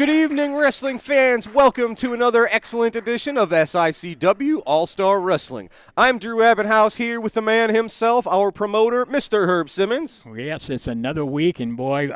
Good evening, wrestling fans. Welcome to another excellent edition of SICW All-Star Wrestling. I'm Drew Abbenhouse here with the man himself, our promoter, Mr. Herb Simmons. Yes, it's another week, and boy,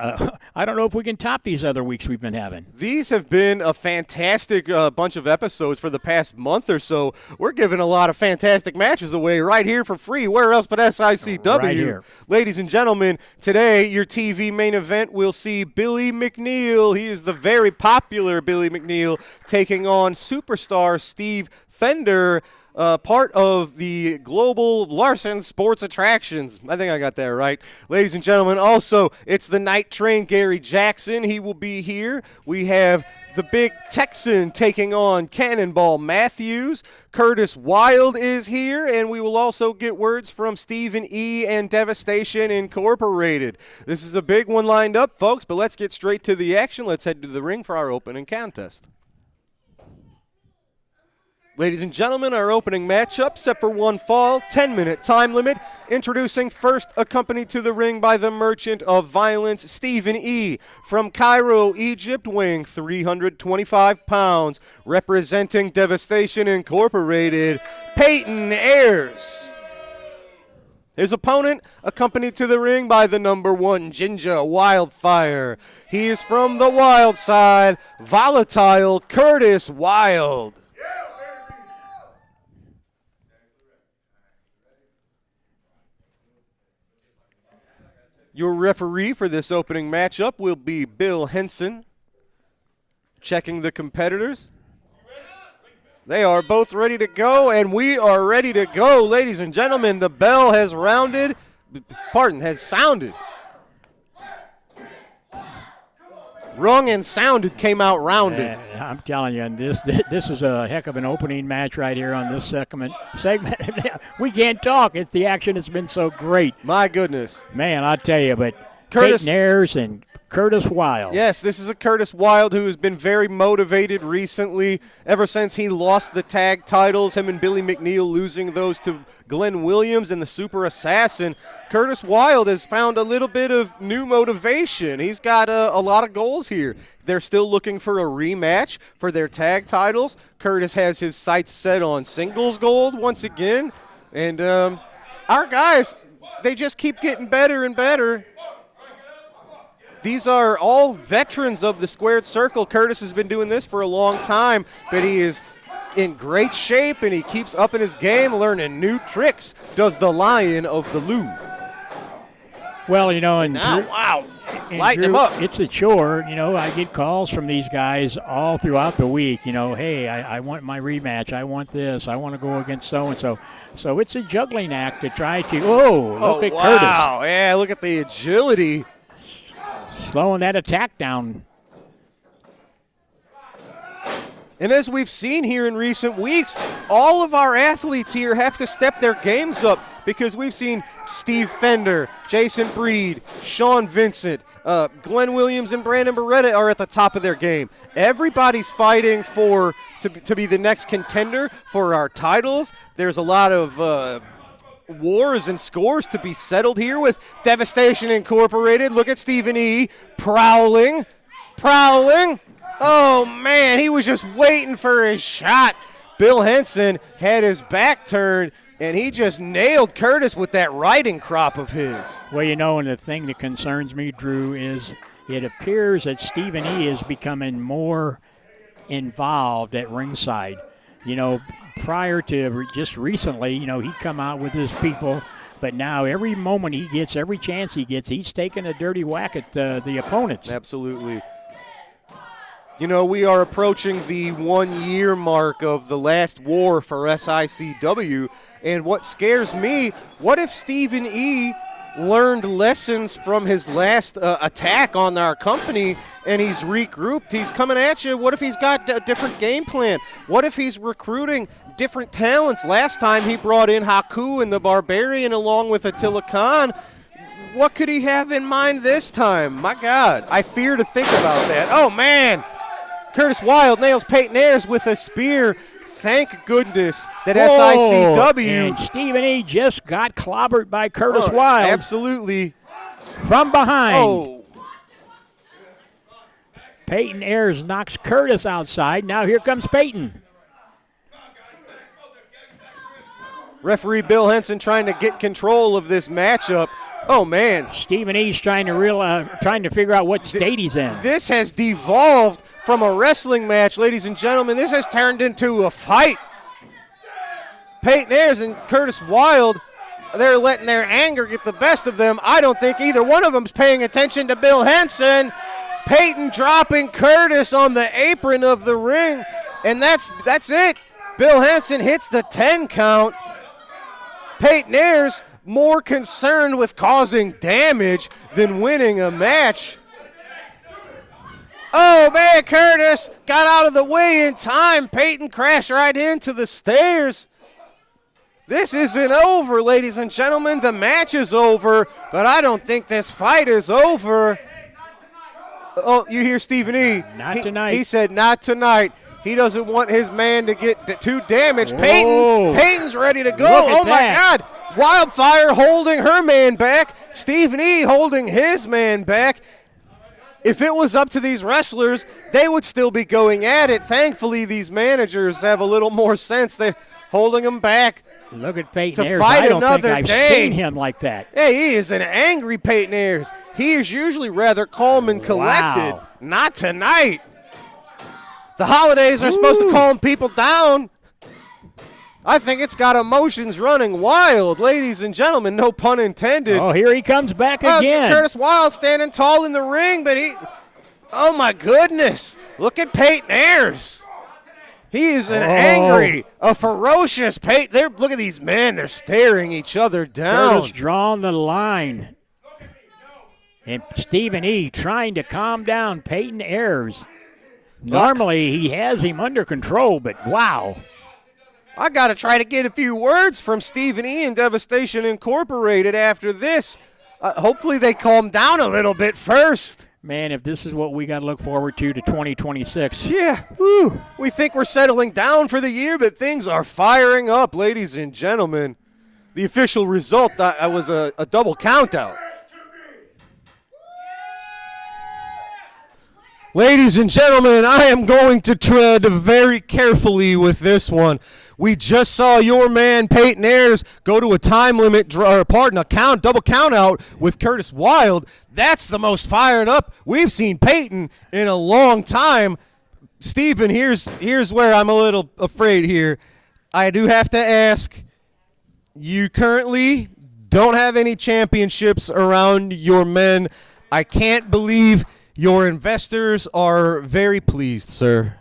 I don't know if we can top these other weeks we've been having. These have been a fantastic bunch of episodes for the past month or so. We're giving a lot of fantastic matches away right here for free. Where else but SICW? Right here. Ladies and gentlemen, today your TV main event will see Billy McNeel. He is the very popular Billy McNeel taking on superstar Steve Fender, part of the Global Larson Sports Attractions. I think I got that right. Ladies and gentlemen, also, it's the Night Train Gary Jackson. He will be here. We have the big Texan taking on Cannonball Matthews. Curtis Wilde is here, and we will also get words from Stephen E. and Devastation Incorporated. This is a big one lined up, folks, but let's get straight to the action. Let's head to the ring for our opening contest. Ladies and gentlemen, our opening matchup set for one fall, 10-minute time limit. Introducing first, accompanied to the ring by the Merchant of Violence, Stephen E. From Cairo, Egypt, weighing 325 pounds. Representing Devastation Incorporated, Payton Ayers. His opponent, accompanied to the ring by the number one Ginger Wildfire. He is from the wild side, volatile Curtis Wilde. Your referee for this opening matchup will be Bill Henson. Checking the competitors. They are both ready to go, and we are ready to go. Ladies and gentlemen, the bell has sounded. Rung and sounded, came out rounded. I'm telling you, this is a heck of an opening match right here on this segment. We can't talk. It's the action has been so great. My goodness. Man, I tell you, but Payton Ayers and Curtis Wilde. Yes, this is a Curtis Wilde who has been very motivated recently. Ever since he lost the tag titles, him and Billy McNeel losing those to Glenn Williams and the Super Assassin, Curtis Wilde has found a little bit of new motivation. He's got a lot of goals here. They're still looking for a rematch for their tag titles. Curtis has his sights set on singles gold once again. And our guys, they just keep getting better and better. These are all veterans of the squared circle. Curtis has been doing this for a long time, but he is in great shape, and he keeps up in his game, learning new tricks, does the Lion of the Lou. Well, you know, Lighten him up. It's a chore. You know, I get calls from these guys all throughout the week. You know, hey, I want my rematch. I want this. I want to go against so-and-so. So it's a juggling act to try to, look at Curtis. Wow, yeah, look at the agility. Slowing that attack down. And as we've seen here in recent weeks, all of our athletes here have to step their games up because we've seen Steve Fender, Jason Breed, Sean Vincent, Glenn Williams, and Brandon Beretta are at the top of their game. Everybody's fighting to be the next contender for our titles. There's a lot of wars and scores to be settled here with Devastation Incorporated. Look at Stephen E. prowling. Oh, man, he was just waiting for his shot. Bill Henson had his back turned, and he just nailed Curtis with that riding crop of his. Well, you know, and the thing that concerns me, Drew, is it appears that Stephen E. is becoming more involved at ringside. You know, prior to just recently, you know, he'd come out with his people, but now every moment he gets, every chance he gets, he's taking a dirty whack at the opponents. Absolutely. You know, we are approaching the 1 year mark of the last war for SICW, and what scares me, what if Stephen E. learned lessons from his last attack on our company and he's regrouped? He's coming at you. What if he's got a different game plan? What if he's recruiting different talents? Last time he brought in Haku and the Barbarian along with Attila Khan. What could he have in mind this time? My God, I fear to think about that. Oh, man. Curtis Wilde nails Payton Ayers with a spear. Thank goodness that SICW. And Stephen E. just got clobbered by Curtis Wilde. Absolutely. From behind. Oh. Payton Ayers knocks Curtis outside. Now here comes Payton. Referee Bill Henson trying to get control of this matchup. Oh, man. Stephen E's trying to figure out what state he's in. This has devolved from a wrestling match, ladies and gentlemen. This has turned into a fight. Payton Ayers and Curtis Wild, they're letting their anger get the best of them. I don't think either one of them's paying attention to Bill Henson. Payton dropping Curtis on the apron of the ring, and that's it. Bill Henson hits the 10 count. Payton Ayers more concerned with causing damage than winning a match. Oh, man, Curtis got out of the way in time. Payton crashed right into the stairs. This isn't over, ladies and gentlemen. The match is over, but I don't think this fight is over. Oh, you hear Stephen E. Not tonight. He said not tonight. He doesn't want his man to get too damaged. Whoa. Payton's ready to go. Look at Oh, my that. God. Wildfire holding her man back. Stephen E. holding his man back. If it was up to these wrestlers, they would still be going at it. Thankfully, these managers have a little more sense. They're holding them back. Look at Payton To Ayers. fight I don't think another I've day. seen him like that. Hey, he is an angry Payton Ayers. He is usually rather calm and collected. Wow. Not tonight. The holidays are supposed to calm people down. I think it's got emotions running wild, ladies and gentlemen. No pun intended. Oh, here he comes back Oh, it's again. Curtis Wild standing tall in the ring, but oh my goodness. Look at Payton Ayers. He is an angry, a ferocious Payton. Look at these men. They're staring each other down. Curtis drawing the line. And Stephen E. trying to calm down Payton Ayers. Normally, he has him under control, but wow. I got to try to get a few words from Stephen E. and Devastation Incorporated after this. Hopefully they calm down a little bit first. Man, if this is what we got to look forward to 2026. Yeah, whew. We think we're settling down for the year, but things are firing up, ladies and gentlemen. The official result was a double countout. Ladies and gentlemen, I am going to tread very carefully with this one. We just saw your man Payton Ayers go to a time limit, double count out with Curtis Wild. That's the most fired up we've seen Payton in a long time. Stephen, here's where I'm a little afraid here. I do have to ask, you currently don't have any championships around your men. I can't believe your investors are very pleased, sir.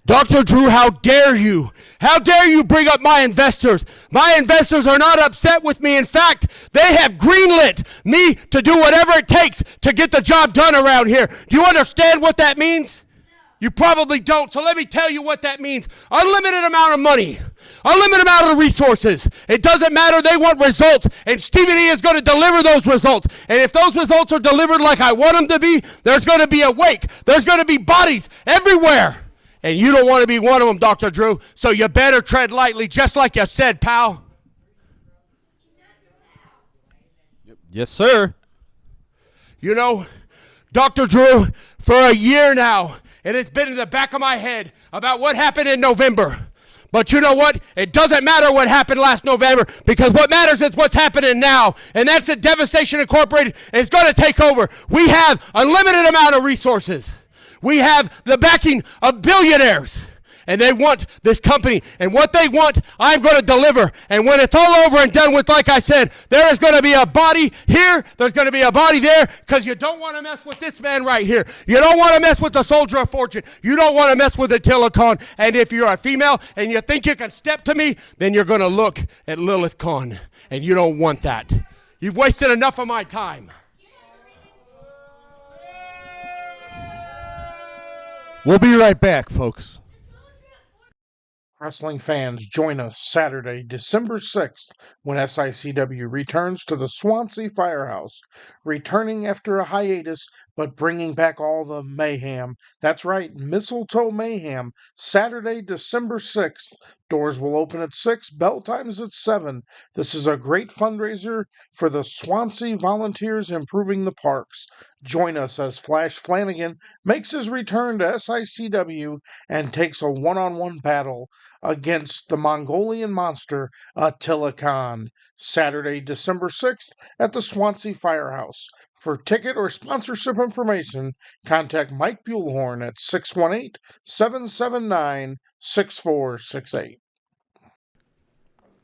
Dr. Drew, how dare you? How dare you bring up my investors? My investors are not upset with me. In fact, they have greenlit me to do whatever it takes to get the job done around here. Do you understand what that means? You probably don't, so let me tell you what that means. Unlimited amount of money, unlimited amount of resources. It doesn't matter, they want results, and Stephen E. is going to deliver those results. And if those results are delivered like I want them to be, there's going to be a wake. There's going to be bodies everywhere. And you don't want to be one of them, Dr. Drew, so you better tread lightly, just like you said, pal. Yes, sir. You know, Dr. Drew, for a year now, it has been in the back of my head about what happened in November. But you know what? It doesn't matter what happened last November, because what matters is what's happening now. And that's that Devastation Incorporated is going to take over. We have a unlimited amount of resources. We have the backing of billionaires. And they want this company. And what they want, I'm going to deliver. And when it's all over and done with, like I said, there is going to be a body here. There's going to be a body there, because you don't want to mess with this man right here. You don't want to mess with the Soldier of Fortune. You don't want to mess with the Khan. And if you're a female and you think you can step to me, then you're going to look at Lilith Khan. And you don't want that. You've wasted enough of my time. We'll be right back, folks. Wrestling fans, join us Saturday, December 6th, when SICW returns to the Swansea Firehouse, returning after a hiatus, but bringing back all the mayhem. That's right, Mistletoe Mayhem, Saturday, December 6th, Doors will open at 6, bell time is at 7. This is a great fundraiser for the Swansea Volunteers Improving the Parks. Join us as Flash Flanagan makes his return to SICW and takes a one-on-one battle against the Mongolian monster Attila Khan. Saturday, December 6th at the Swansea Firehouse. For ticket or sponsorship information, contact Mike Buellhorn at 618-779-6468.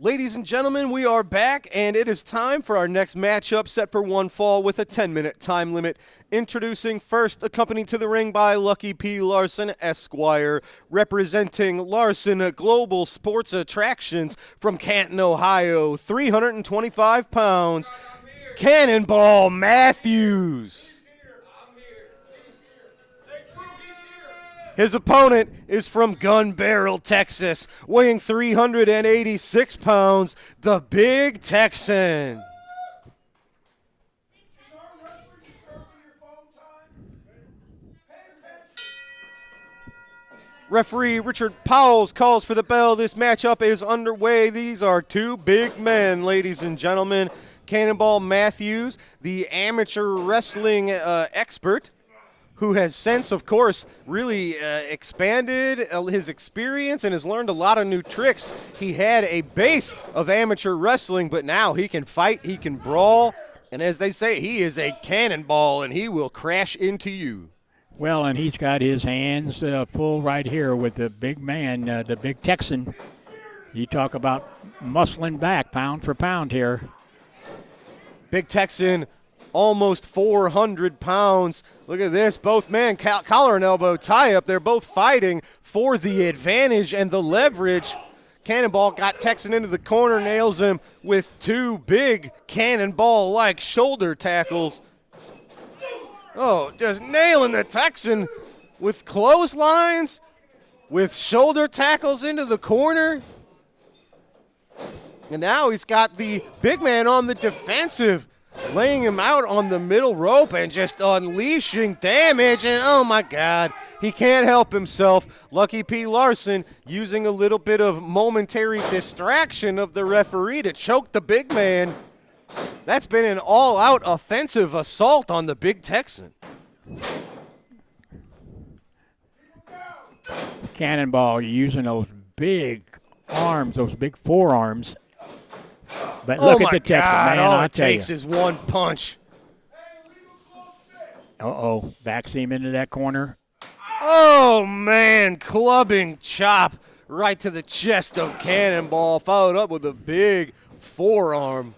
Ladies and gentlemen, we are back, and it is time for our next matchup set for one fall with a 10-minute time limit. Introducing first, accompanied to the ring by Lucky P. Larson, Esquire, representing Larson Global Sports Attractions from Canton, Ohio, 325 pounds, Cannonball Matthews. His opponent is from Gun Barrel, Texas, weighing 386 pounds, the Big Texan. Referee Richard Powles calls for the bell. This matchup is underway. These are two big men, ladies and gentlemen. Cannonball Matthews, the amateur wrestling expert, who has since, of course, really expanded his experience and has learned a lot of new tricks. He had a base of amateur wrestling, but now he can fight, he can brawl, and as they say, he is a cannonball, and he will crash into you. Well, and he's got his hands full right here with the big man, the Big Texan. You talk about muscling back pound for pound here. Big Texan, almost 400 pounds. Look at this. Both men, collar and elbow tie up. They're both fighting for the advantage and the leverage. Cannonball got Texan into the corner, nails him with two big cannonball-like shoulder tackles. Oh, just nailing the Texan with clotheslines, with shoulder tackles into the corner. And now he's got the big man on the defensive, laying him out on the middle rope and just unleashing damage. And, oh, my God, he can't help himself. Lucky P. Larson using a little bit of momentary distraction of the referee to choke the big man. That's been an all-out offensive assault on the Big Texan. Cannonball using those big arms, those big forearms. But Oh look my at the Texan, God, man, all I'll it tell you. takes is one punch. Uh-oh, backs him into that corner. Oh, man, clubbing chop right to the chest of Cannonball, followed up with a big forearm.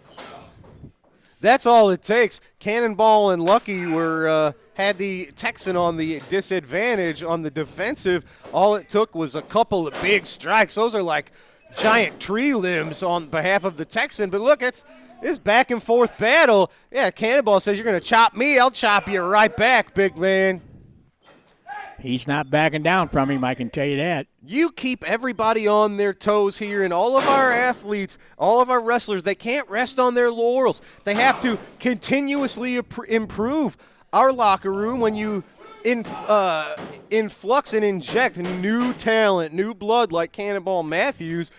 That's all it takes. Cannonball and Lucky were had the Texan on the disadvantage on the defensive. All it took was a couple of big strikes. Those are like giant tree limbs on behalf of the Texan. But look, it's this back and forth battle. Yeah, Cannonball says, you're going to chop me, I'll chop you right back, big man. He's not backing down from him, I can tell you that. You keep everybody on their toes here, and all of our athletes, all of our wrestlers, they can't rest on their laurels. They have to continuously improve. Our locker room, when you influx and inject new talent, new blood like Cannonball Matthews,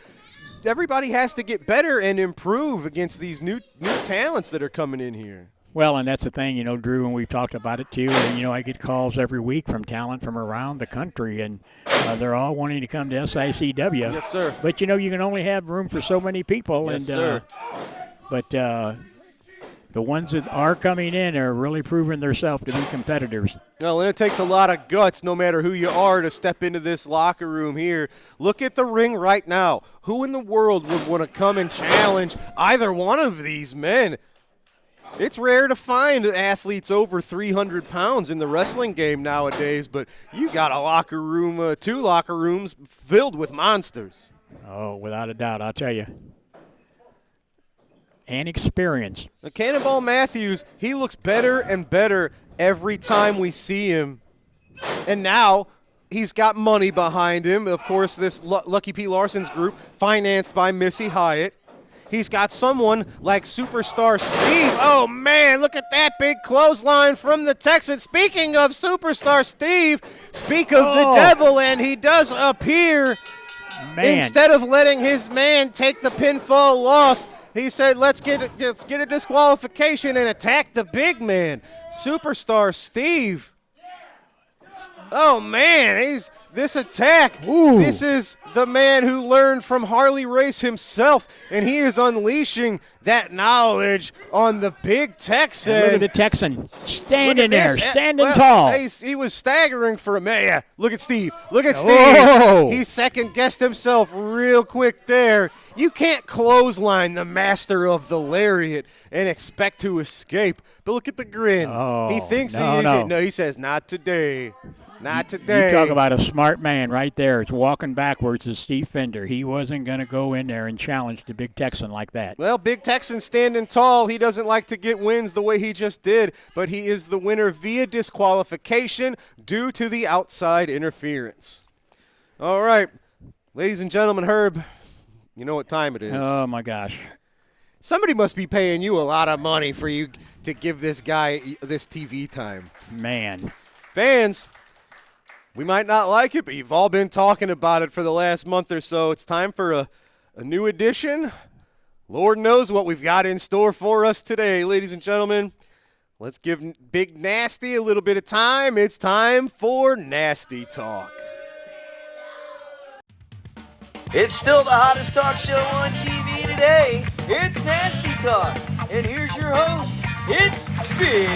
everybody has to get better and improve against these new talents that are coming in here. Well, and that's the thing, you know, Drew, and we've talked about it too. And, you know, I get calls every week from talent from around the country, and they're all wanting to come to SICW. Yes, sir. But, you know, you can only have room for so many people. Yes, and sir. But the ones that are coming in are really proving themselves to be competitors. Well, and it takes a lot of guts, no matter who you are, to step into this locker room here. Look at the ring right now. Who in the world would want to come and challenge either one of these men? It's rare to find athletes over 300 pounds in the wrestling game nowadays, but you got a locker room, two locker rooms filled with monsters. Oh, without a doubt, I'll tell you. And experience. The Cannonball Matthews, he looks better and better every time we see him. And now he's got money behind him. Of course, this Lucky P. Larson's group, financed by Missy Hyatt. He's got someone like Superstar Steve. Oh, man, look at that big clothesline from the Texan. Speaking of Superstar Steve, speak of the devil, and he does appear. Man. Instead of letting his man take the pinfall loss, he said, let's get a disqualification and attack the big man, Superstar Steve. Oh, man, this attack. Ooh. This is the man who learned from Harley Race himself, and he is unleashing that knowledge on the big Texan. And look at the Texan standing there, this. standing Well, tall. He was staggering for a minute. Yeah, look at Steve. Look at Steve. Whoa. He second-guessed himself real quick there. You can't clothesline the master of the lariat and expect to escape. But look at the grin. Oh, he thinks no, he is no. it. No, he says, not today. Not today. You talk about a smart man right there. It's walking backwards is Steve Fender. He wasn't going to go in there and challenge the big Texan like that. Well, Big Texan standing tall. He doesn't like to get wins the way he just did, but he is the winner via disqualification due to the outside interference. All right, ladies and gentlemen, Herb, you know what time it is. Oh, my gosh. Somebody must be paying you a lot of money for you to give this guy this TV time. Man. Fans, we might not like it, but you've all been talking about it for the last month or so. It's time for a new edition. Lord knows what we've got in store for us today, ladies and gentlemen. Let's give Big Nasty a little bit of time. It's time for Nasty Talk. It's still the hottest talk show on TV today. It's Nasty Talk. And here's your host. It's Big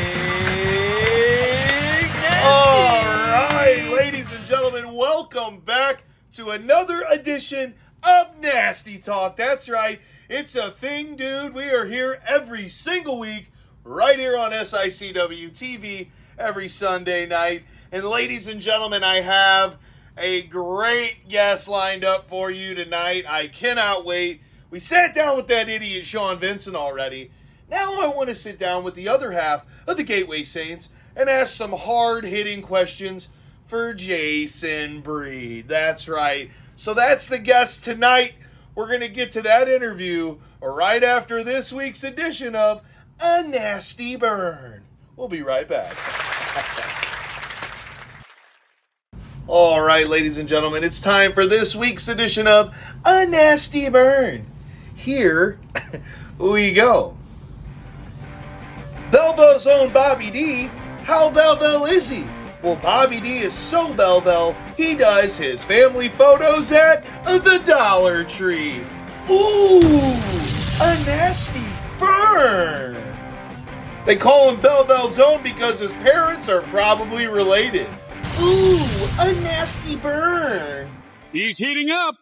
Nasty. All right, ladies and gentlemen, welcome back to another edition of Nasty Talk. That's right. It's a thing, dude. We are here every single week right here on SICW TV every Sunday night. And ladies and gentlemen, I have a great guest lined up for you tonight. I cannot wait. We sat down with that idiot Sean Vincent already. Now I want to sit down with the other half of the Gateway Saints and ask some hard-hitting questions for Jason Breed. That's right. So that's the guest tonight. We're going to get to that interview right after this week's edition of A Nasty Burn. We'll be right back. All right, ladies and gentlemen, it's time for this week's edition of A Nasty Burn. Here we go. Belleville's own Bobby D. How Belleville is he? Well, Bobby D is so Belleville, he does his family photos at the Dollar Tree. Ooh, a nasty burn. They call him Belleville's own because his parents are probably related. Ooh, a nasty burn. He's heating up.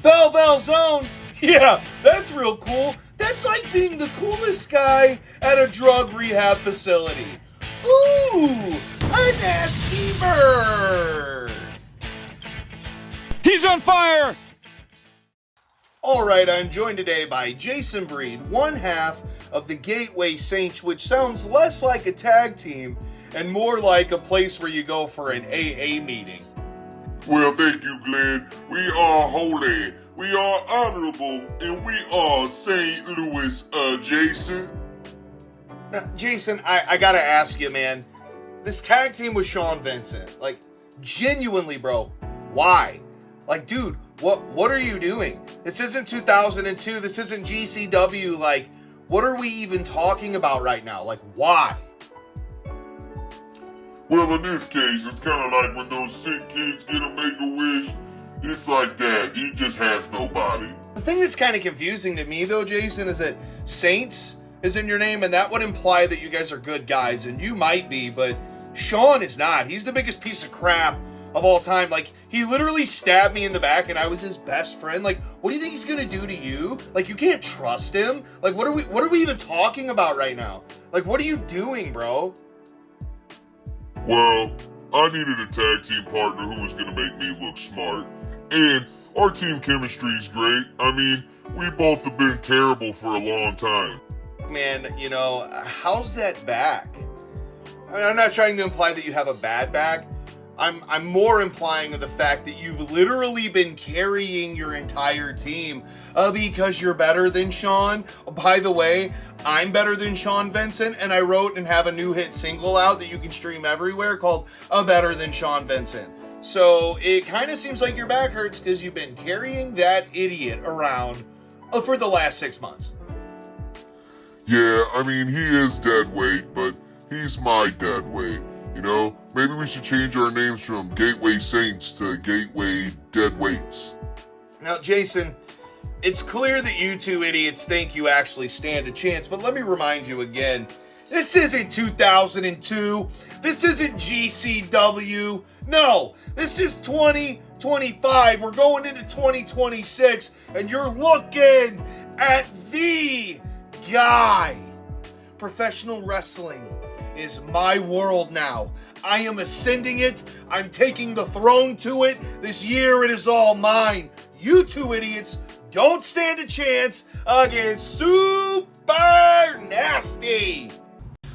Belleville's own. Yeah, that's real cool. That's like being the coolest guy at a drug rehab facility. Ooh, a nasty burn. He's on fire. All right, I'm joined today by Jason Breed, one half of the Gateway Saints, which sounds less like a tag team and more like a place where you go for an AA meeting. Well, thank you, Glenn. We are holy, we are honorable, and we are St. Louis, Jason. Now, Jason, I gotta ask you, man. This tag team with Sean Vincent, like, genuinely, bro, why? Like, dude, what are you doing? This isn't 2002. This isn't GCW. Like, what are we even talking about right now? Like, why? Well, in this case, it's kind of like when those sick kids get a Make-A-Wish. It's like that. He just has nobody. The thing that's kind of confusing to me, though, Jason, is that Saints is in your name, and that would imply that you guys are good guys, and you might be, but Sean is not. He's the biggest piece of crap of all time. Like, he literally stabbed me in the back, and I was his best friend. Like, what do you think he's gonna do to you? Like, you can't trust him. Like, what are we even talking about right now? Like, what are you doing, bro? Well, I needed a tag team partner who was going to make me look smart. And our team chemistry is great. I mean, we both have been terrible for a long time. Man, you know, how's that back? I mean, I'm not trying to imply that you have a bad back. I'm more implying of the fact that you've literally been carrying your entire team because you're better than Sean. By the way, I'm better than Sean Vincent, and I wrote and have a new hit single out that you can stream everywhere called Better Than Sean Vincent. So it kind of seems like your back hurts because you've been carrying that idiot around for the last 6 months. Yeah, I mean, he is dead weight, but he's my dead weight. You know, maybe we should change our names from Gateway Saints to Gateway Dead Weights. Now, Jason, it's clear that you two idiots think you actually stand a chance, but let me remind you again, this isn't 2002. This isn't GCW. No, this is 2025. We're going into 2026, and you're looking at the guy. Professional wrestling is my world now. I am ascending it. I'm taking the throne to it. This year it is all mine. You two idiots don't stand a chance against Super Nasty.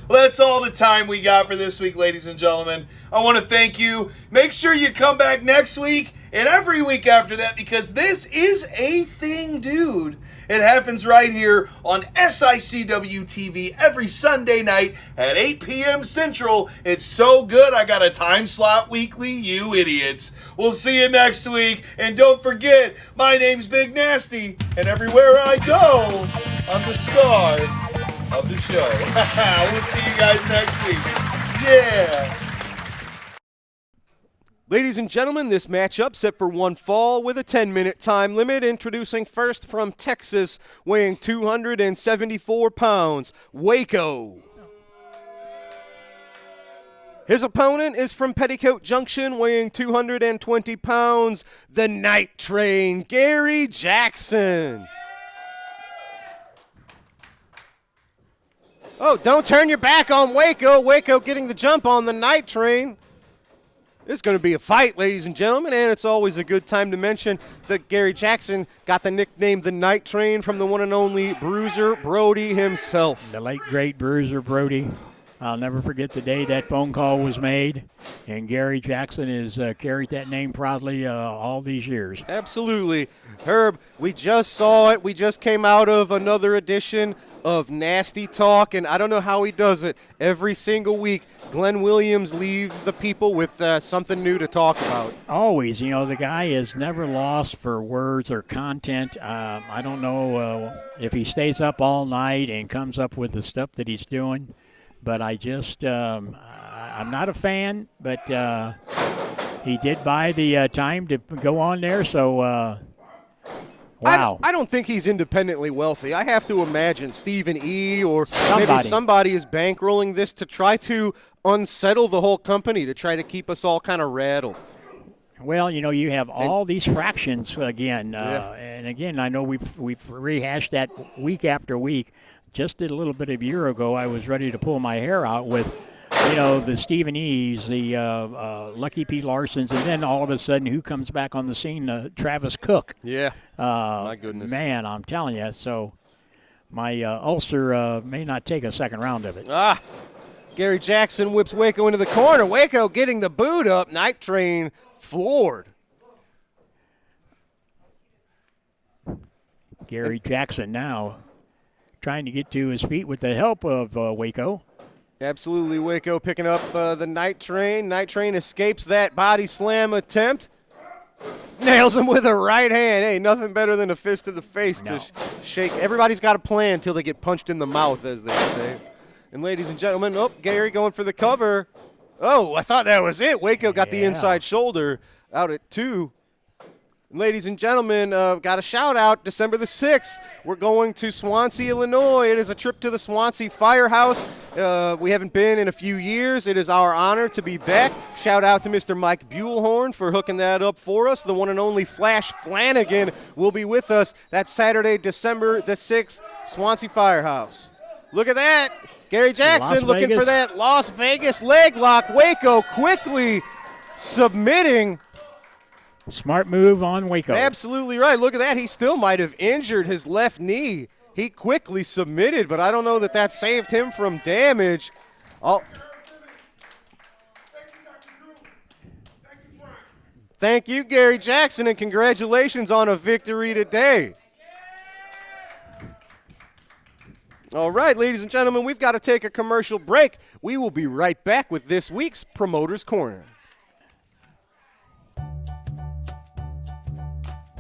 Well, that's all the time we got for this week, ladies and gentlemen. I want to thank you. Make sure you come back next week and every week after that, because this is a thing, dude. It happens right here on SICW TV every Sunday night at 8 p.m. Central. It's so good, I got a time slot weekly, you idiots. We'll see you next week. And don't forget, my name's Big Nasty, and everywhere I go, I'm the star of the show. We'll see you guys next week. Yeah. Ladies and gentlemen, this matchup set for one fall with a 10-minute time limit. Introducing first from Texas, weighing 274 pounds, Waco. His opponent is from Petticoat Junction, weighing 220 pounds, the Night Train, Gary Jackson. Oh, don't turn your back on Waco. Waco getting the jump on the Night Train. This is going to be a fight, ladies and gentlemen, and it's always a good time to mention that Gary Jackson got the nickname the Night Train from the one and only Bruiser Brody himself. The late, great Bruiser Brody. I'll never forget the day that phone call was made, and Gary Jackson has carried that name proudly all these years. Absolutely. Herb, we just saw it. We just came out of another edition of Nasty Talk, and I don't know how he does it. Every single week, Glenn Williams leaves the people with something new to talk about. Always. You know, the guy is never lost for words or content. I don't know if he stays up all night and comes up with the stuff that he's doing, but I'm not a fan, but he did buy the time to go on there, so wow. I don't think he's independently wealthy. I have to imagine Stephen E. or somebody. Maybe somebody is bankrolling this to try to unsettle the whole company, to try to keep us all kind of rattled. Well, you know, you have all these fractions again. And again, I know we've rehashed that week after week. Just a little bit of a year ago, I was ready to pull my hair out with, you know, the Stephen E's, the Lucky P. Larsons, and then all of a sudden, who comes back on the scene? Travis Cook. Yeah. My goodness. Man, I'm telling you. So my ulcer may not take a second round of it. Gary Jackson whips Waco into the corner. Waco getting the boot up. Night Train floored. Gary Jackson now trying to get to his feet with the help of Waco. Absolutely, Waco picking up the Night Train. Night Train escapes that body slam attempt. Nails him with a right hand. Hey, nothing better than a fist to the face to shake. Everybody's got a plan until they get punched in the mouth, as they say. And ladies and gentlemen, Gary going for the cover. Oh, I thought that was it. Waco got the inside shoulder out at 2. Ladies and gentlemen, got a shout out. December the 6th, we're going to Swansea, Illinois. It is a trip to the Swansea Firehouse. We haven't been in a few years. It is our honor to be back. Shout out to Mr. Mike Buellhorn for hooking that up for us. The one and only Flash Flanagan will be with us. That's Saturday, December the 6th, Swansea Firehouse. Look at that. Gary Jackson looking for that Las Vegas leg lock. Waco quickly submitting. Smart move on Waco. Absolutely right. Look at that. He still might have injured his left knee. He quickly submitted, but I don't know that saved him from damage. Thank you, Gary Jackson, and congratulations on a victory today. All right, ladies and gentlemen, we've got to take a commercial break. We will be right back with this week's Promoter's Corner.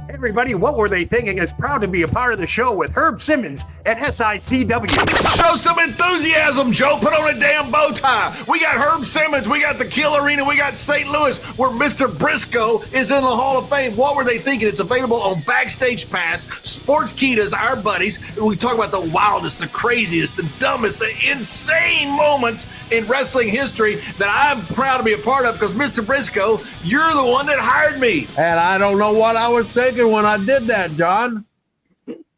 Hey everybody, What Were They Thinking is proud to be a part of the show with Herb Simmons at SICW. Show some enthusiasm, Joe. Put on a damn bow tie. We got Herb Simmons. We got the Kill Arena. We got St. Louis, where Mr. Briscoe is in the Hall of Fame. What Were They Thinking? It's available on Backstage Pass. Sports Ketas, our buddies. We talk about the wildest, the craziest, the dumbest, the insane moments in wrestling history that I'm proud to be a part of because, Mr. Briscoe, you're the one that hired me. And I don't know what I was thinking when I did that, John.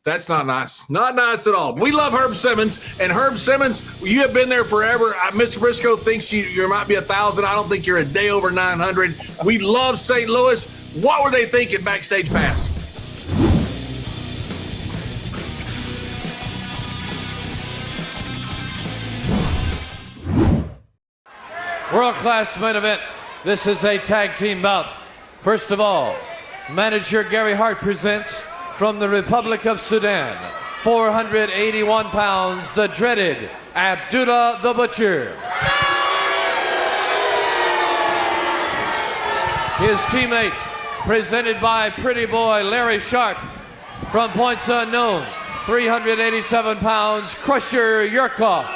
That's not nice. Not nice at all. We love Herb Simmons. And Herb Simmons, you have been there forever. Mr. Briscoe thinks you might be 1,000. I don't think you're a day over 900. We love St. Louis. What were they thinking, Backstage Pass? World-class main event. This is a tag team bout. First of all, manager Gary Hart presents from the Republic of Sudan, 481 pounds, the dreaded Abdullah the Butcher. His teammate, presented by Pretty Boy Larry Sharp, from points unknown, 387 pounds, Crusher Yurkoff.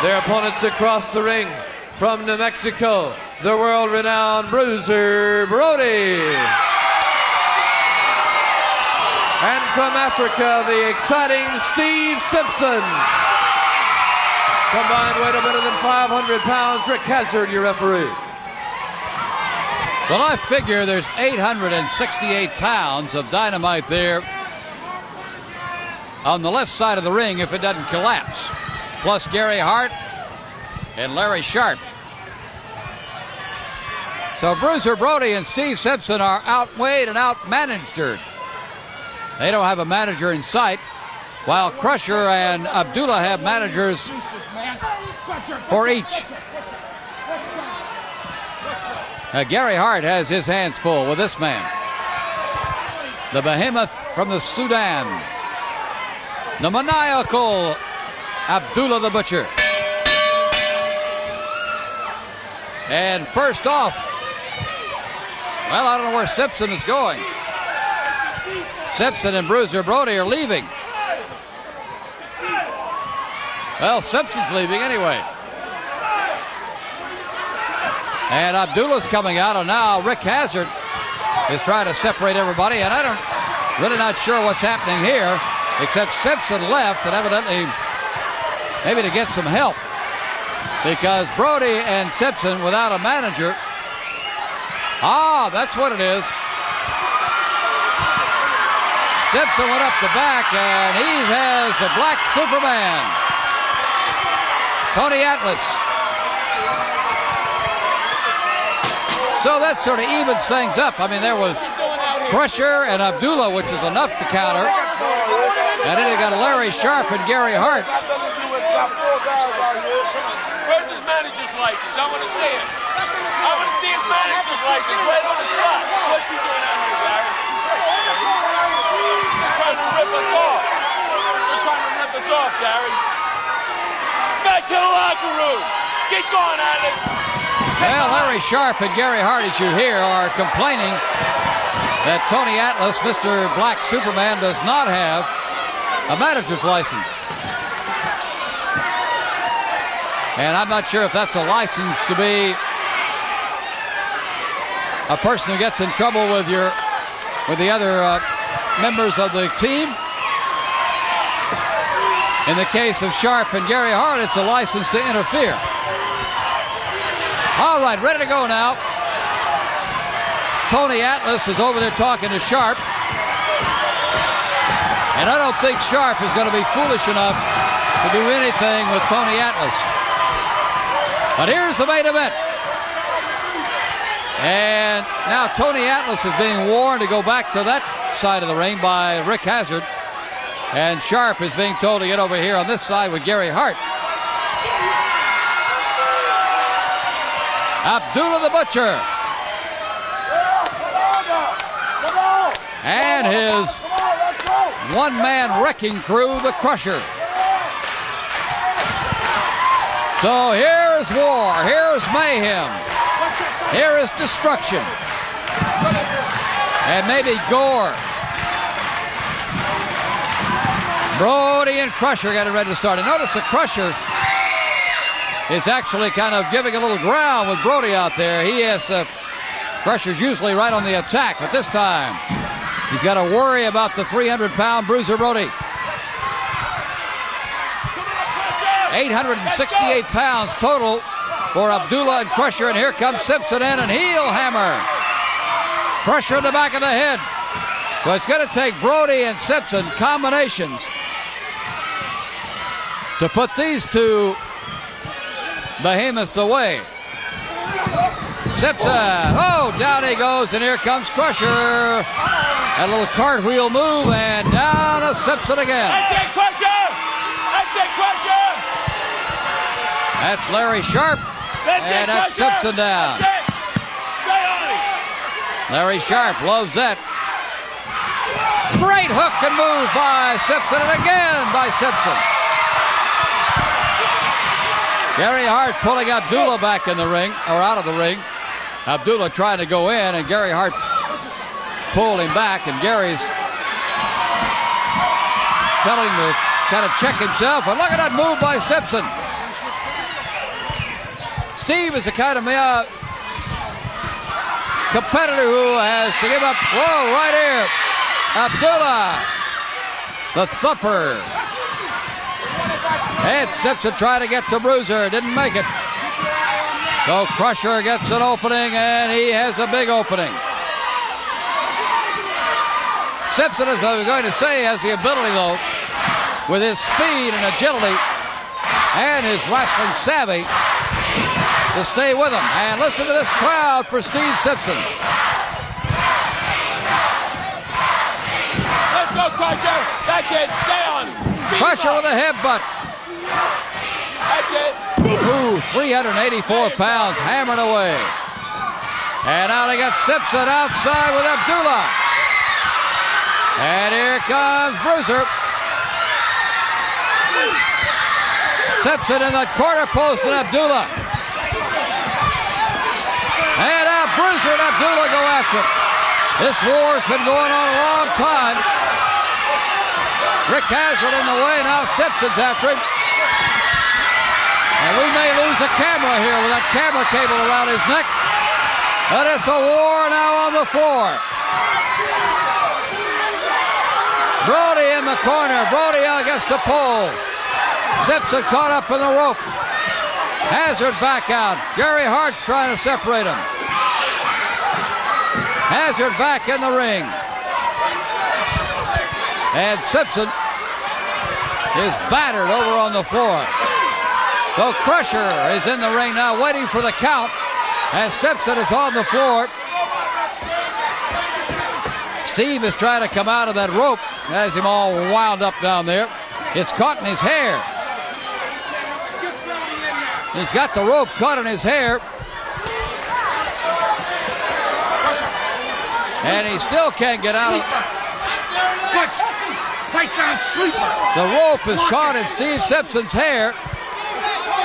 Their opponents across the ring, from New Mexico, the world-renowned Bruiser Brody. And from Africa, the exciting Steve Simpson. Combined weight of better than 500 pounds, Rick Hazard, your referee. Well, I figure there's 868 pounds of dynamite there on the left side of the ring if it doesn't collapse. Plus Gary Hart and Larry Sharp. So Bruiser Brody and Steve Simpson are outweighed and outmanaged. They don't have a manager in sight, while Crusher and Abdullah have managers for each. Gary Hart has his hands full with this man, the behemoth from the Sudan, the maniacal Abdullah the Butcher. And first off, well, I don't know where Simpson is going. Simpson and Bruiser Brody are leaving. Well, Simpson's leaving anyway. And Abdullah's coming out, and now Rick Hazard is trying to separate everybody, and really not sure what's happening here, except Simpson left, and evidently maybe to get some help, because Brody and Simpson without a manager. That's what it is. Simpson went up the back, and he has a black Superman, Tony Atlas. So that sort of evens things up. I mean, there was Crusher and Abdullah, which is enough to counter. And then you got Larry Sharp and Gary Hart. Where's his manager's license? I want to see it. I want to see his manager's license right on the spot. What's he doing out here, Gary? They're trying to rip us off. They're trying to rip us off, Gary. Back to the locker room. Get going, Alex. Well, Larry Sharp and Gary Hart, as you hear, are complaining that Tony Atlas, Mr. Black Superman, does not have a manager's license. And I'm not sure if that's a license to be a person who gets in trouble with the other members of the team. In the case of Sharp and Gary Hart, it's a license to interfere. All right, ready to go now. Tony Atlas is over there talking to Sharp. And I don't think Sharp is going to be foolish enough to do anything with Tony Atlas. But here's the main event. And now Tony Atlas is being warned to go back to that side of the ring by Rick Hazard. And Sharp is being told to get over here on this side with Gary Hart. Abdullah the Butcher. And his one-man wrecking crew, the Crusher. So here is war. Here is mayhem. Here is destruction. And maybe gore. Brody and Crusher got it ready to start. And notice the Crusher is actually kind of giving a little ground with Brody out there. He has Crusher's usually right on the attack, but this time he's got to worry about the 300-pound bruiser Brody. 868 pounds total for Abdullah and Crusher, and here comes Simpson in and heel hammer. Crusher in the back of the head. So it's going to take Brody and Simpson combinations to put these two behemoths away. Simpson, oh, down he goes, and here comes Crusher. A little cartwheel move, and down to Simpson again. That's it, Crusher! That's it, Crusher! That's Larry Sharp, and that's Simpson down. That's it. Stay on him. Larry Sharp loves that. Great hook and move by Simpson, and again by Simpson. Gary Hart pulling Abdullah back in the ring, or out of the ring. Abdullah trying to go in, and Gary Hart pulled him back, and Gary's telling him to kind of check himself. And look at that move by Simpson. Steve is the kind of competitor who has to give up. Whoa, right here. Abdullah, the thumper. And Simpson trying to get the bruiser. Didn't make it. So Crusher gets an opening, and he has a big opening. Simpson, as I was going to say, has the ability, though, with his speed and agility and his wrestling savvy, to stay with him. And listen to this crowd for Steve Simpson. Let's go, Crusher. That's it. Stay on him. Crusher with a headbutt. That's it. Ooh, 384 pounds hammering away. And now they got Simpson outside with Abdullah. And here comes Bruiser. Simpson in the corner post and Abdullah. And now Bruiser and Abdullah go after him. This war's been going on a long time. Rick Hazard in the way, now Simpson's after him. And we may lose a camera here with that camera cable around his neck. But it's a war now on the floor. Brody in the corner. Brody against the pole. Simpson caught up in the rope. Hazard back out. Gary Hart's trying to separate him. Hazard back in the ring. And Simpson is battered over on the floor. So Crusher is in the ring now waiting for the count as Simpson is on the floor. Steve is trying to come out of that rope. Has him all wound up down there. It's caught in his hair. He's got the rope caught in his hair. And he still can't get out of it. The rope is caught in Steve Simpson's hair.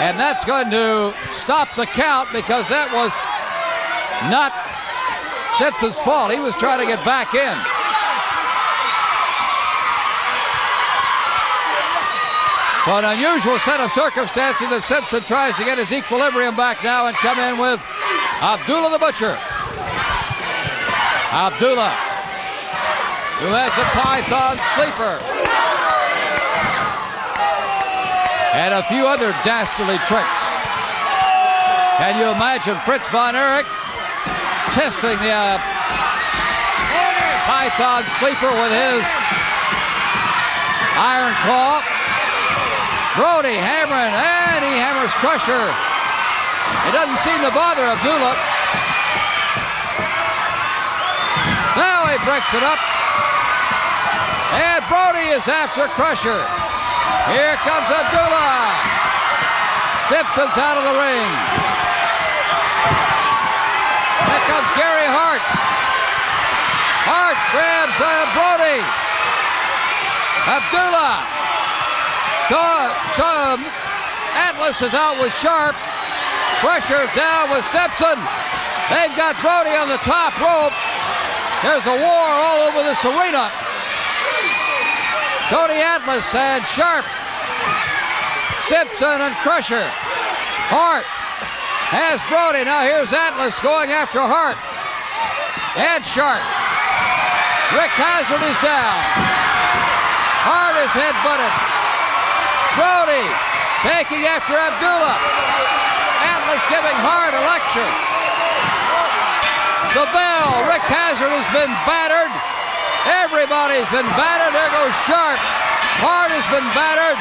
And that's going to stop the count because that was not Simpson's fault. He was trying to get back in. So an unusual set of circumstances that Simpson tries to get his equilibrium back now and come in with Abdullah the Butcher. Abdullah, who has a Python sleeper. And a few other dastardly tricks. Can you imagine Fritz von Erich testing the Python sleeper with his iron claw? Brody hammering, and he hammers Crusher. It doesn't seem to bother Abdullah. Now he breaks it up. And Brody is after Crusher. Here comes Abdullah. Simpson's out of the ring. Here comes Gary Hart. Hart grabs Brody. Abdullah. Atlas is out with Sharp. Crusher's down with Simpson. They've got Brody on the top rope. There's a war all over this arena. Cody Atlas and Sharp. Simpson and Crusher. Hart has Brody. Now here's Atlas going after Hart. And Sharp. Rick Hazard is down. Hart is headbutted. Brody taking after Abdullah. Atlas giving Hart a lecture. The bell. Rick Hazard has been battered. Everybody's been battered. There goes Sharp. Hart has been battered.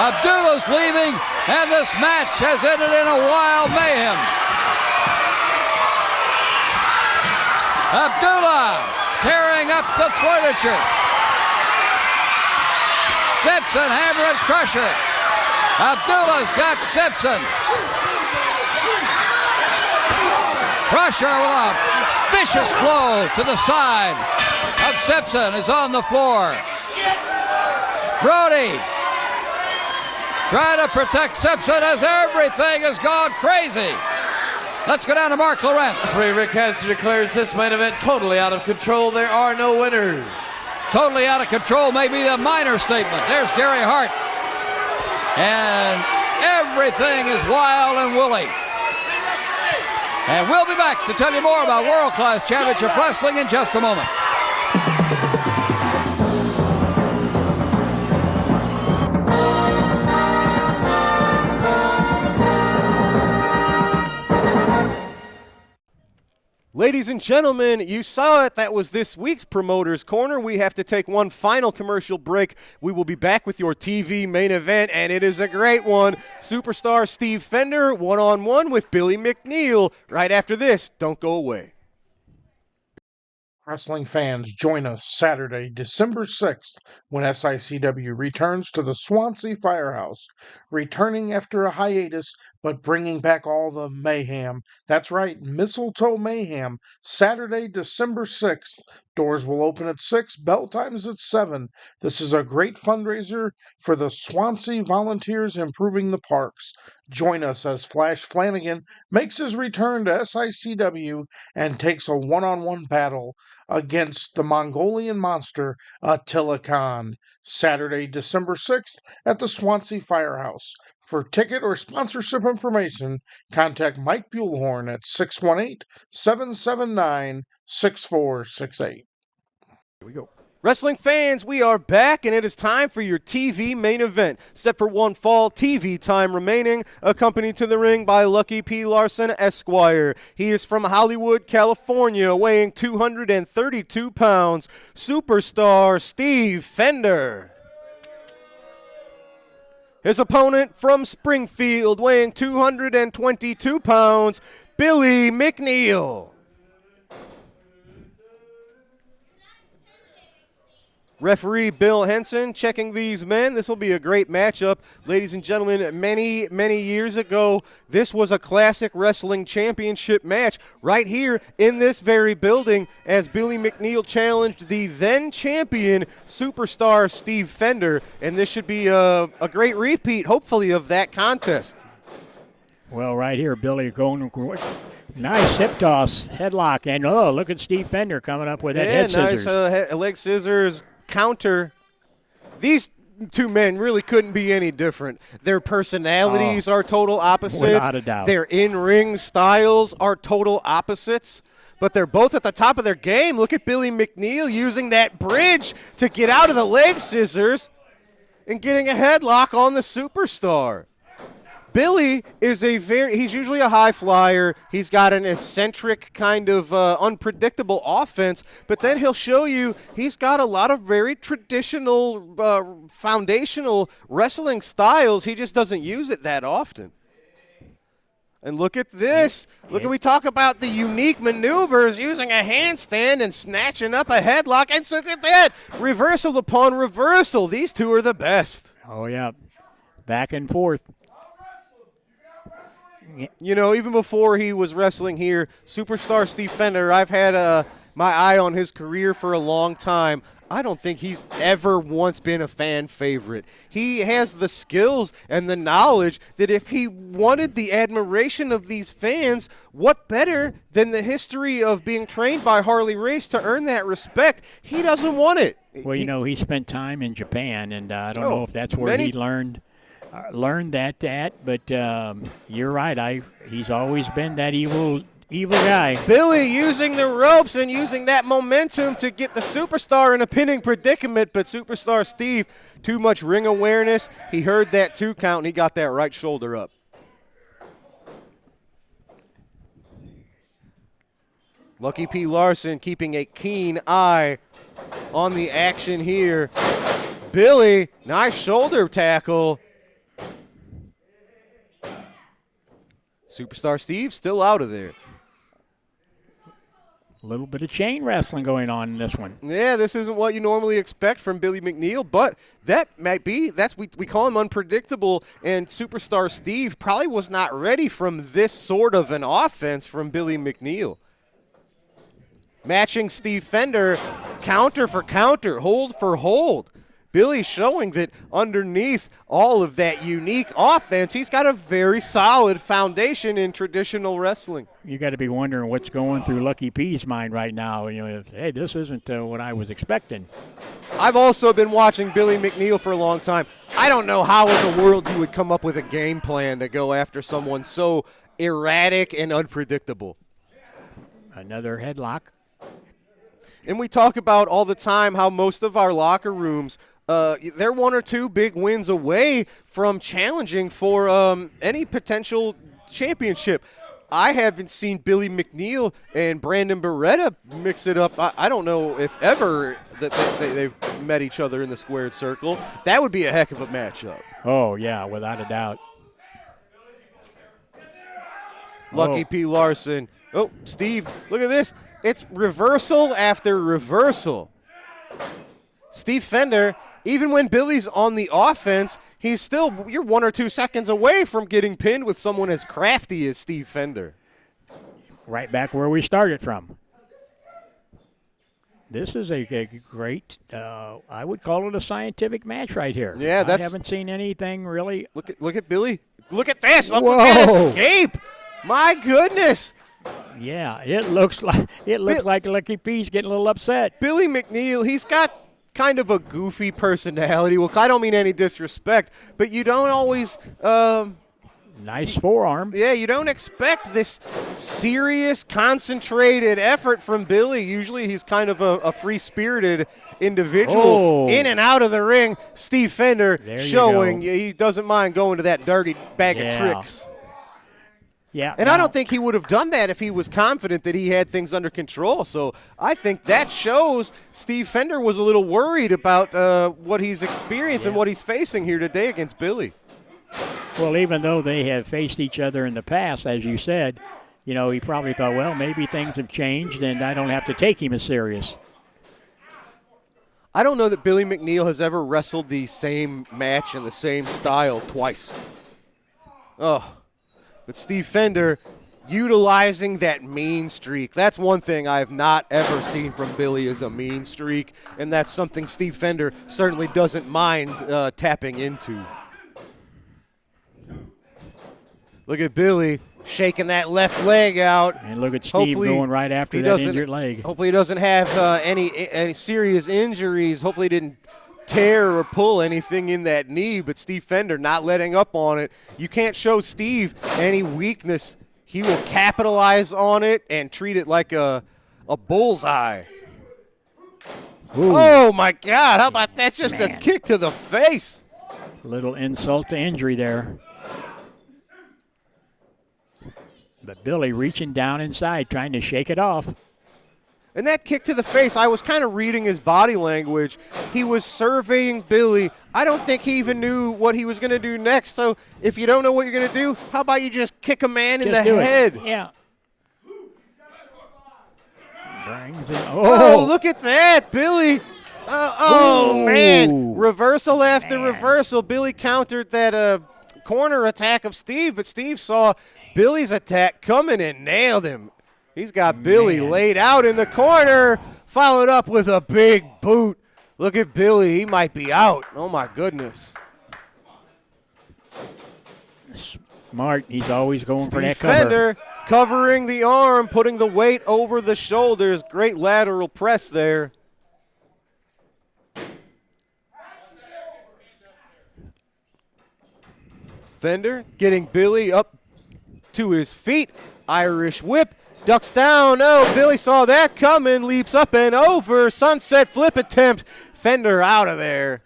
Abdullah's leaving, and this match has ended in a wild mayhem. Abdullah tearing up the furniture. Simpson hammering Crusher. Abdullah's got Simpson. Crusher with a vicious blow to the side of Simpson is on the floor. Brody trying to protect Simpson as everything has gone crazy. Let's go down to Mark Lawrence. Referee Rick Hazard declares this main event totally out of control. There are no winners. Totally out of control may be a minor statement. There's Gary Hart. And everything is wild and woolly. And we'll be back to tell you more about World Class Championship Wrestling in just a moment. Ladies and gentlemen, you saw it. That was this week's Promoter's Corner. We have to take one final commercial break. We will be back with your TV main event, and it is a great one. Superstar Steve Fender one-on-one with Billy McNeel. Right after this, don't go away. Wrestling fans, join us Saturday, December 6th, when SICW returns to the Swansea Firehouse, returning after a hiatus, but bringing back all the mayhem. That's right, Mistletoe Mayhem, Saturday, December 6th. Doors will open at 6, bell times at 7. This is a great fundraiser for the Swansea Volunteers Improving the Parks. Join us as Flash Flanagan makes his return to SICW and takes a one-on-one battle against the Mongolian monster Attila Khan. Saturday, December 6th at the Swansea Firehouse. For ticket or sponsorship information, contact Mike Buellhorn at 618-779-6468. Here we go. Wrestling fans, we are back, and it is time for your TV main event. Set for one fall TV time remaining, accompanied to the ring by Lucky P. Larson, Esquire. He is from Hollywood, California, weighing 232 pounds. Superstar Steve Fender. His opponent from Springfield, weighing 222 pounds, Billy McNeel. Referee Bill Henson checking these men. This will be a great matchup. Ladies and gentlemen, many, many years ago, this was a classic wrestling championship match right here in this very building as Billy McNeel challenged the then champion Superstar Steve Fender. And this should be a great repeat, hopefully, of that contest. Well, right here, Billy going nice hip toss, headlock, and look at Steve Fender coming up with that head scissors. Nice leg scissors. Counter. These two men really couldn't be any different. Their personalities are total opposites. Without a doubt. Their in-ring styles are total opposites. But they're both at the top of their game. Look at Billy McNeel using that bridge to get out of the leg scissors and getting a headlock on the Superstar. Billy is he's usually a high flyer. He's got an eccentric kind of unpredictable offense, but then he'll show you he's got a lot of very traditional, foundational wrestling styles. He just doesn't use it that often. And look at this. We talk about the unique maneuvers, using a handstand and snatching up a headlock. And look at that. Reversal upon reversal. These two are the best. Oh, yeah. Back and forth. You know, even before he was wrestling here, Superstar Steve Fender, I've had my eye on his career for a long time. I don't think he's ever once been a fan favorite. He has the skills and the knowledge that if he wanted the admiration of these fans, what better than the history of being trained by Harley Race to earn that respect? He doesn't want it. Well, he spent time in Japan, and I don't know if that's where he learned that at. But you're right. He's always been that evil guy. Billy using the ropes and using that momentum to get the Superstar in a pinning predicament, but Superstar Steve, too much ring awareness. He heard that 2 count, and he got that right shoulder up. Lucky P. Larson keeping a keen eye on the action here. Billy, nice shoulder tackle. Superstar Steve still out of there. A little bit of chain wrestling going on in this one. Yeah, this isn't what you normally expect from Billy McNeel, but that might be. We call him unpredictable, and Superstar Steve probably was not ready from this sort of an offense from Billy McNeel. Matching Steve Fender, counter for counter, hold for hold. Billy showing that underneath all of that unique offense, he's got a very solid foundation in traditional wrestling. You got to be wondering what's going through Lucky P's mind right now. Hey, this isn't what I was expecting. I've also been watching Billy McNeel for a long time. I don't know how in the world you would come up with a game plan to go after someone so erratic and unpredictable. Another headlock. And we talk about all the time how most of our locker rooms, they're 1 or 2 big wins away from challenging for any potential championship. I haven't seen Billy McNeel and Brandon Beretta mix it up. I don't know if ever that they've met each other in the squared circle. That would be a heck of a matchup. Oh, yeah, without a doubt. Lucky P. Larson. Oh, Steve, look at this. It's reversal after reversal. Steve Fender, even when Billy's on the offense, you're 1 or 2 seconds away from getting pinned with someone as crafty as Steve Fender. Right back where we started from. This is a great, I would call it a scientific match right here. Yeah, I haven't seen anything really. Look at Billy. Look at this. Look at that escape. My goodness. Yeah, it looks like Lucky P's getting a little upset. Billy McNeel, he's got kind of a goofy personality. Well, I don't mean any disrespect, but you don't always nice forearm. Yeah, you don't expect this serious, concentrated effort from Billy. Usually he's kind of a free-spirited individual. In and out of the ring. Steve Fender showing he doesn't mind going to that dirty bag of tricks. Yeah, and I don't think he would have done that if he was confident that he had things under control. So I think that shows Steve Fender was a little worried about what he's experienced and what he's facing here today against Billy. Well, even though they have faced each other in the past, as you said, he probably thought, well, maybe things have changed and I don't have to take him as serious. I don't know that Billy McNeel has ever wrestled the same match in the same style twice. But Steve Fender utilizing that mean streak. That's one thing I have not ever seen from Billy is a mean streak, and that's something Steve Fender certainly doesn't mind tapping into. Look at Billy shaking that left leg out. And look at Steve going right after that injured leg. Hopefully he doesn't have any serious injuries. Hopefully he didn't tear or pull anything in that knee, but Steve Fender not letting up on it. You can't show Steve any weakness. He will capitalize on it and treat it like a bullseye. Ooh. Oh, my God. How about that? Just a kick to the face. Little insult to injury there. But Billy reaching down inside, trying to shake it off. And that kick to the face, I was kind of reading his body language. He was surveying Billy. I don't think he even knew what he was going to do next. So if you don't know what you're going to do, how about you just kick a man in the head? Yeah. Brings it. Oh, look at that, Billy. Man. Reversal after reversal. Billy countered that corner attack of Steve, but Steve saw Billy's attack coming and nailed him. He's got Billy laid out in the corner, followed up with a big boot. Look at Billy. He might be out. Oh, my goodness. Smart. He's always going for that Fender covering the arm, putting the weight over the shoulders. Great lateral press there. Fender getting Billy up to his feet. Irish whip. Ducks down. Oh, Billy saw that coming. Leaps up and over. Sunset flip attempt. Fender out of there.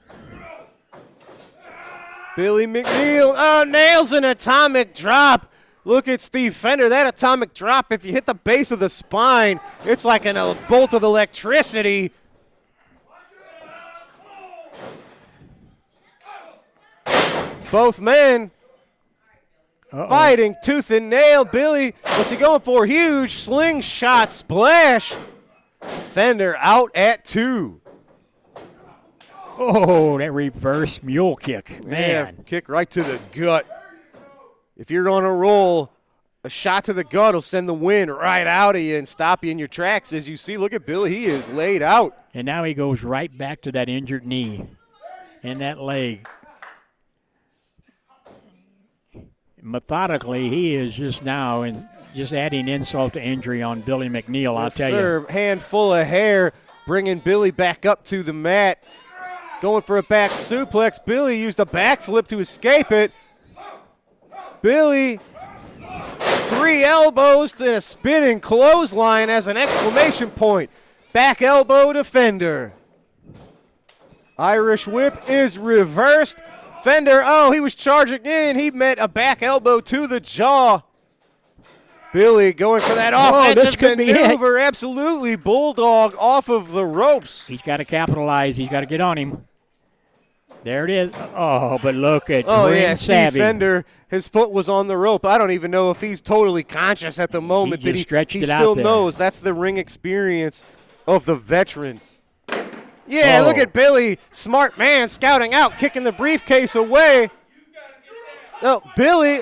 Billy McNeel nails an atomic drop. Look at Steve Fender. That atomic drop, if you hit the base of the spine, it's like a bolt of electricity. Both men fighting tooth and nail. Billy, what's he going for? Huge slingshot splash. Fender out at 2. Oh, that reverse mule kick. Man. Yeah, kick right to the gut. If you're on a roll, a shot to the gut will send the wind right out of you and stop you in your tracks. As you see, look at Billy. He is laid out. And now he goes right back to that injured knee and that leg. Methodically, he is just now and just adding insult to injury on Billy McNeel, I'll tell you. Handful of hair, bringing Billy back up to the mat. Going for a back suplex. Billy used a backflip to escape it. Billy, 3 elbows to a spinning clothesline as an exclamation point. Back elbow to Fender. Irish whip is reversed. Fender, he was charging in. He met a back elbow to the jaw. Billy going for that offensive maneuver. Absolutely bulldog off of the ropes. He's got to capitalize. He's got to get on him. There it is. Oh, but look at Steve Fender. His foot was on the rope. I don't even know if he's totally conscious at the moment, but he still knows. That's the ring experience of the veteran. Yeah, look at Billy. Smart man scouting out, kicking the briefcase away. No, Billy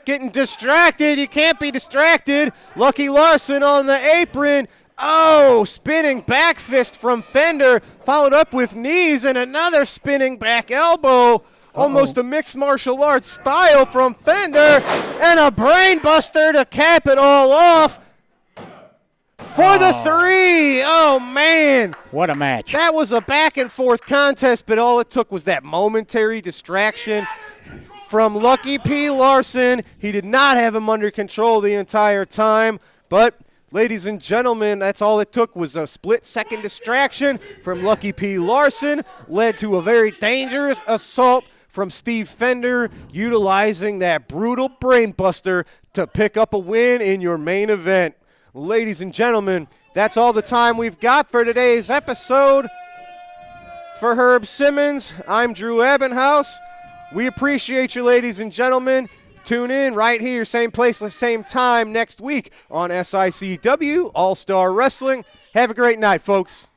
getting distracted. You can't be distracted. Lucky Larson on the apron. Oh, spinning back fist from Fender, followed up with knees and another spinning back elbow. Almost a mixed martial arts style from Fender, and a brain buster to cap it all off for the 3. Oh, man. What a match. That was a back and forth contest, but all it took was that momentary distraction from Lucky P. Larson. He did not have him under control the entire time, but ladies and gentlemen, that's all it took was a split-second distraction from Lucky P. Larson, led to a very dangerous assault from Steve Fender, utilizing that brutal brainbuster to pick up a win in your main event. Ladies and gentlemen, that's all the time we've got for today's episode. For Herb Simmons, I'm Drew Ebenhaus. We appreciate you, ladies and gentlemen. Tune in right here, same place, same time next week on SICW All-Star Wrestling. Have a great night, folks.